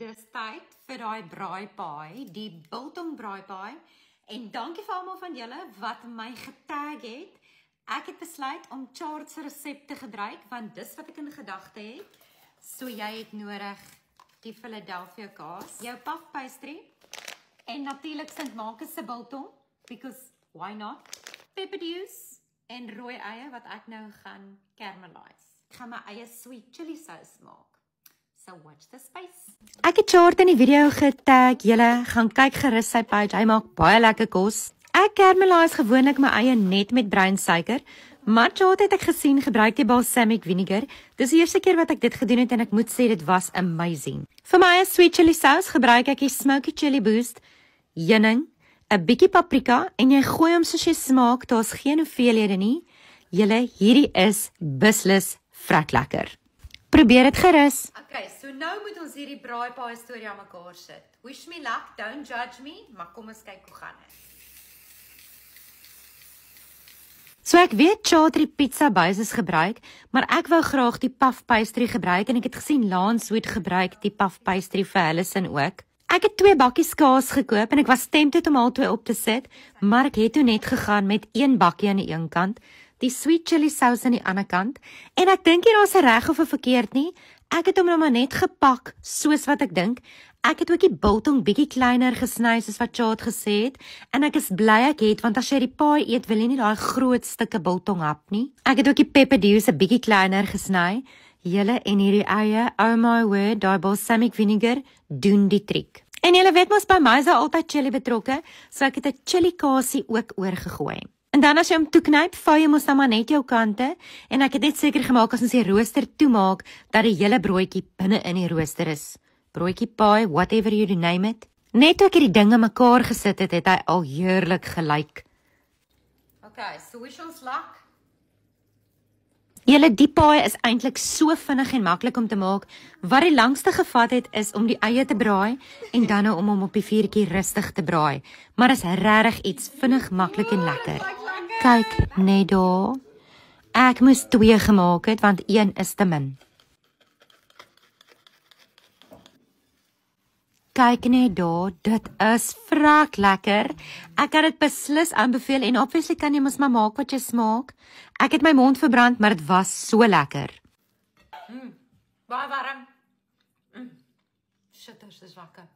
Dis tyd vir daai braaipaai, die biltong braaipaai. En dankie vir almal van julle wat my getag het. Ek het besluit om Chart se resep te gebruik, want dis wat ek in gedagte het. So jy het nodig die Philadelphia kaas, jou puff pastry, en natuurlik St. Marcus se biltong, because why not? Pepperdews en rooi eie wat ek nou gaan caramelize. Ek gaan my eie sweet chili sauce maak. So watch the space. Ek het Chart in die video getag, julle gaan kyk gerus sy page, hy maak baie lekker kos. Ek caramelize gewoonlik my eie net met bruin suiker, maar Chart het ek gesien gebruik die balsamic vinegar. Dis die eerste keer wat ek dit gedoen het en ek moet sê dit was amazing. Vir my sweet chili sauce gebruik ek die smoky chili boost, heuning, 'n bietjie paprika en jy gooi hom soos jy smaak, daar's geen hoeveelhede nie. Julle, hierdie is beslis vrek lekker. Probeer dit gerus. Okay, so nou moet ons hierdie braaipaai storie aan mekaar sit. Wish me luck, don't judge me, maar kom ons kyk hoe gaan dit. So ek weet Chart die pizza bases gebruik, maar ek wou graag die puff pastry gebruik en ek het gesien Lance Wood gebruik die puff pastry vir hulle sin ook. Ek het 2 bakkies kaas gekoop en ek was tempted om al 2 op te sit, maar ek het toe net gegaan met 1 bakkie aan die een kant, die sweet chili sauce aan die ander kant, en ek dink hier daar's 'n reg of 'n verkeerd nie. Ek het hom nou maar net gepak, soos wat ek dink. Ek het ook die biltong bietjie kleiner gesny, soos wat Chart gesê het, en ek is bly ek het, want as jy die paai eet, wil jy nie daai groot stukke biltong hap nie. Ek het ook die pepperdews 'n bietjie kleiner gesny. Julle en hierdie eie, oh my word, daai balsamic vinegar doen die triek. En julle weet mos by my is daar altyd chili betrokke, so ek het 'n chili kaasie ook oorgegooi. En dan as jy hom toeknyp, vou jy mos dan maar net jou kante, en ek het net seker gemaak as ons die rooster toemaak, dat die hele broodjie binne in die rooster is. Broodjie paai, whatever you name it. Net toe ek hierdie dinge mekaar gesit het, het hy al heerlik gelyk. Okay, so wish ons luck. Julle, die paai is eintlik so vinnig en maklik om te maak. Wat die langste gevat het, is om die eie te braai, en dan nou om hom op die vuurtjie rustig te braai. Maar is regtig iets vinnig, maklik en lekker. Kyk, net daar. Ek moes 2 gemaak het, want 1 is te min. Kyk net daar, dit is vrek lekker. Ek kan dit beslis aanbeveel en obviously kan jy mos maar maak wat jy smaak. Ek het my mond verbrand, maar dit was so lekker. Baie warm. Shit, dit is lekker.